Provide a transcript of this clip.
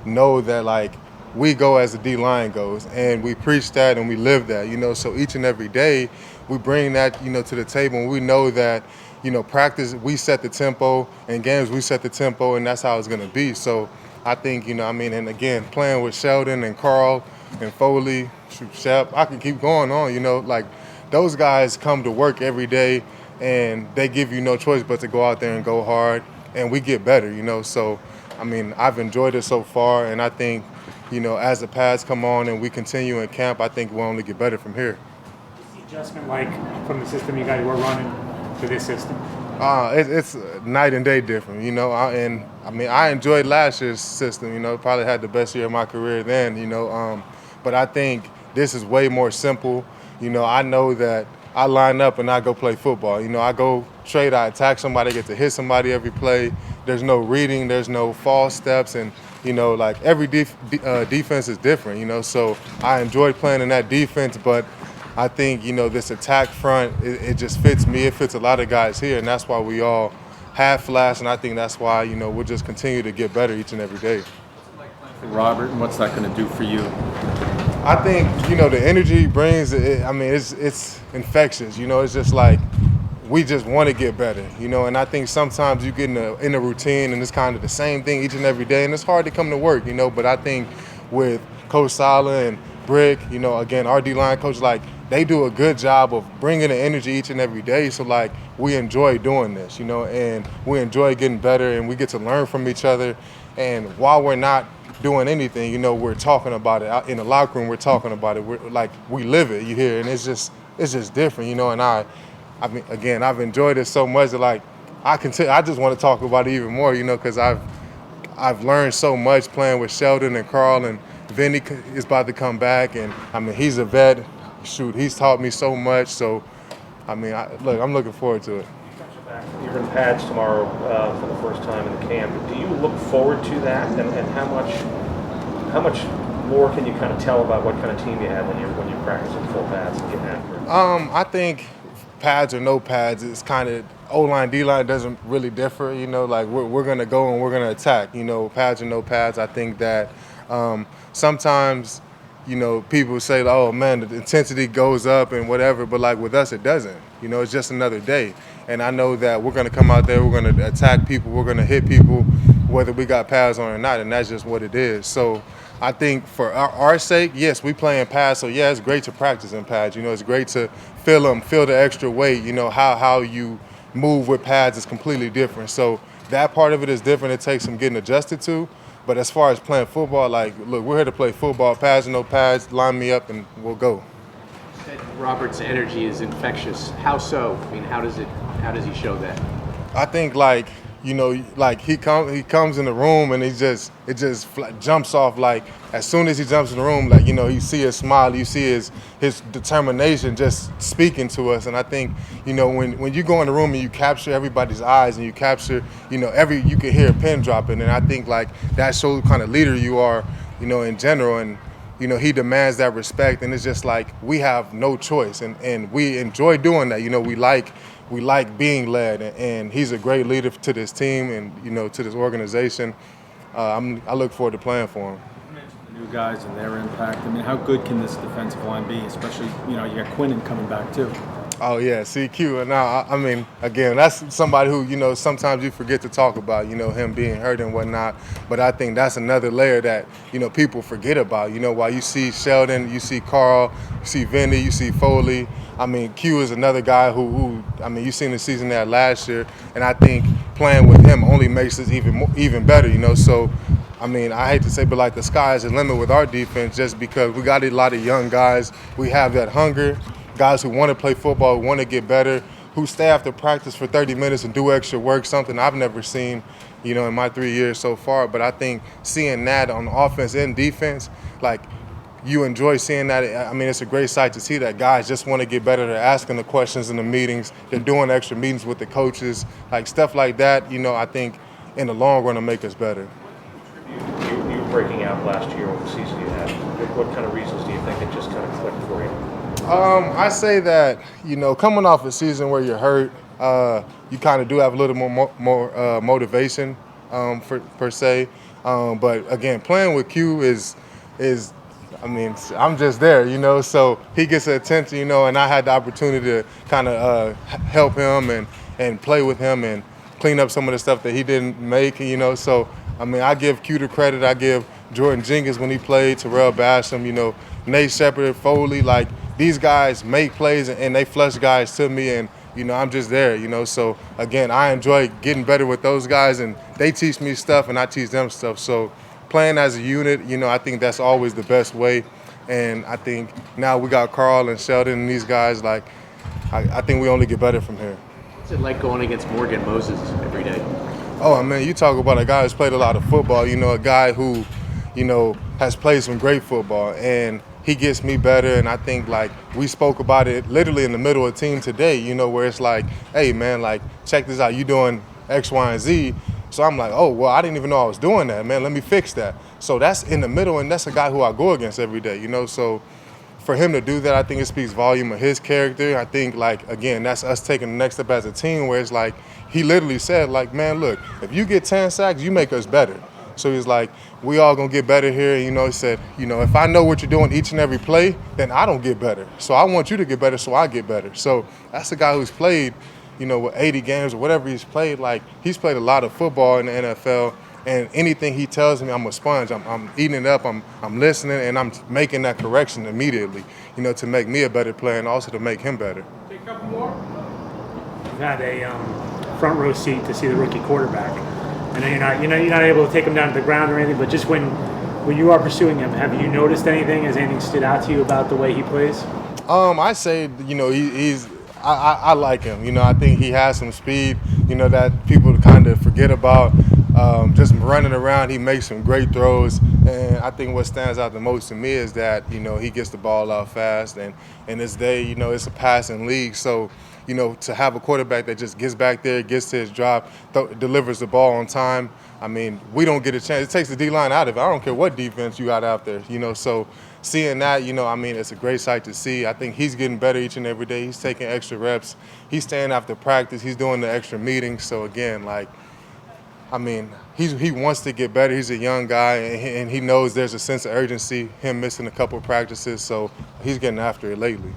know that like we go as the D line goes, and we preach that and we live that, So each and every day, we bring that, to the table, and we know that, practice we set the tempo, and games we set the tempo, and that's how it's gonna be. So I think, and again, playing with Sheldon and Carl and Foley, shoot, Shep, I can keep going on, like those guys come to work every day, and they give you no choice but to go out there and go hard, and we get better, So I've enjoyed it so far, and I think, as the pads come on and we continue in camp, I think we'll only get better from here. What's the adjustment like from the system you guys were running to this system? It's night and day different, I enjoyed last year's system, probably had the best year of my career then, but I think this is way more simple. I know that I line up and I go play football. I go straight, I attack somebody, get to hit somebody every play. There's no reading, there's no false steps, and like every defense is different. So I enjoyed playing in that defense, but I think this attack front, it just fits me. It fits a lot of guys here, and that's why we all have flash, and I think that's why we'll just continue to get better each and every day. For Robert, and what's that going to do for you? I think the energy he brings. It's infectious. It's just like we just want to get better. And I think sometimes you get in a routine and it's kind of the same thing each and every day, and it's hard to come to work. But I think with Coach Sala and Brick, again, our D-line coach, like they do a good job of bringing the energy each and every day. So like we enjoy doing this, and we enjoy getting better, and we get to learn from each other. And while we're not doing anything, we're talking about it in the locker room. We're talking about it. We're like we live it. You hear, and it's just different, And I've enjoyed it so much that like I just want to talk about it even more, because I've learned so much playing with Sheldon and Carl, and Vinny is about to come back, and he's a vet. Shoot, he's taught me so much. So I'm looking forward to it. You're in pads tomorrow for the first time in the camp. Do you look forward to that, and how much more can you kind of tell about what kind of team you have when you practice in full pads and getting after it? I think pads or no pads, it's kind of O-line, D-line doesn't really differ. Like we're gonna go and we're gonna attack. Pads or no pads. I think that sometimes people say, oh man, the intensity goes up and whatever, but like with us, it doesn't. It's just another day. And I know that we're going to come out there, we're going to attack people, we're going to hit people, whether we got pads on or not, and that's just what it is. So I think for our sake, yes, we play in pads, so yeah, it's great to practice in pads. It's great to feel them, feel the extra weight. How you move with pads is completely different. So that part of it is different. It takes some getting adjusted to. But as far as playing football, like, look, we're here to play football. Pads or no pads, line me up and we'll go. Robert's energy is infectious. How so? How does he show that? I think like he comes in the room and it just jumps off. Like as soon as he jumps in the room, like you see his smile, you see his determination just speaking to us. And I think when you go in the room and you capture everybody's eyes and you capture you can hear a pin dropping. And I think like that shows what kind of leader you are, in general. And he demands that respect, and it's just like we have no choice, and we enjoy doing that. We like being led, and he's a great leader to this team and to this organization. I look forward to playing for him. You mentioned the new guys and their impact. How good can this defensive line be? Especially you got Quinnen coming back too. Oh yeah, CQ. And now again, that's somebody who sometimes you forget to talk about. Him being hurt and whatnot. But I think that's another layer that people forget about. While you see Sheldon, you see Carl, you see Vinny, you see Foley. Q is another guy who you seen the season there last year, and I think playing with him only makes us even better. So. I hate to say, but like the sky is the limit with our defense, just because we got a lot of young guys. We have that hunger. Guys who want to play football, who want to get better, who stay after practice for 30 minutes and do extra work, something I've never seen, in my 3 years so far. But I think seeing that on offense and defense, like you enjoy seeing that. It's a great sight to see that guys just want to get better. They're asking the questions in the meetings. They're doing extra meetings with the coaches, like stuff like that. I think in the long run will make us better. You were breaking out last year with the season you had. What kind of reasons do you think it just kind of clicked for you? I say that, coming off a season where you're hurt, you kind of do have a little more motivation. per se. But again, playing with Q is I mean, I'm just there, so he gets the attention, and I had the opportunity to kind of help him and play with him and clean up some of the stuff that he didn't make, So, I mean, I give Q the credit. I give Jordan Jenkins when he played, Terrell Basham, Nate Shepard, Foley. Like, these guys make plays and they flush guys to me, and, I'm just there, So, again, I enjoy getting better with those guys, and they teach me stuff and I teach them stuff. So, playing as a unit, I think that's always the best way. And I think now we got Carl and Sheldon and these guys, like, I think we only get better from here. What's it like going against Morgan Moses every day? Oh, I mean, you talk about a guy who's played a lot of football, a guy who, has played some great football, and he gets me better. And I think, like, we spoke about it literally in the middle of the team today, where it's like, hey, man, like, check this out. You doing X, Y, and Z. So I'm like, oh, well, I didn't even know I was doing that, man. Let me fix that. So that's in the middle, and that's a guy who I go against every day, So for him to do that, I think it speaks volume of his character. I think, like, again, that's us taking the next step as a team, where it's like, he literally said, like, man, look, if you get 10 sacks, you make us better. So he's like, we all gonna get better here. He said, if I know what you're doing each and every play, then I don't get better. So I want you to get better so I get better. So that's a guy who's played, with 80 games or whatever he's played. Like, he's played a lot of football in the NFL, and anything he tells me, I'm a sponge. I'm eating it up. I'm listening, and I'm making that correction immediately, to make me a better player and also to make him better. Take a couple more. You've had a front row seat to see the rookie quarterback. I know you're not able to take him down to the ground or anything, but just when you are pursuing him, have you noticed anything? Has anything stood out to you about the way he plays? I say, he's. I like him. I think he has some speed, that people kind of forget about. Just running around, he makes some great throws. And I think what stands out the most to me is that, he gets the ball out fast. And in this day, it's a passing league. So, to have a quarterback that just gets back there, gets to his drop, delivers the ball on time. I mean, we don't get a chance. It takes the D-line out of it. I don't care what defense you got out there, So seeing that, it's a great sight to see. I think he's getting better each and every day. He's taking extra reps. He's staying after practice. He's doing the extra meetings. So, again, he wants to get better. He's a young guy, and he knows there's a sense of urgency, him missing a couple of practices. So he's getting after it lately.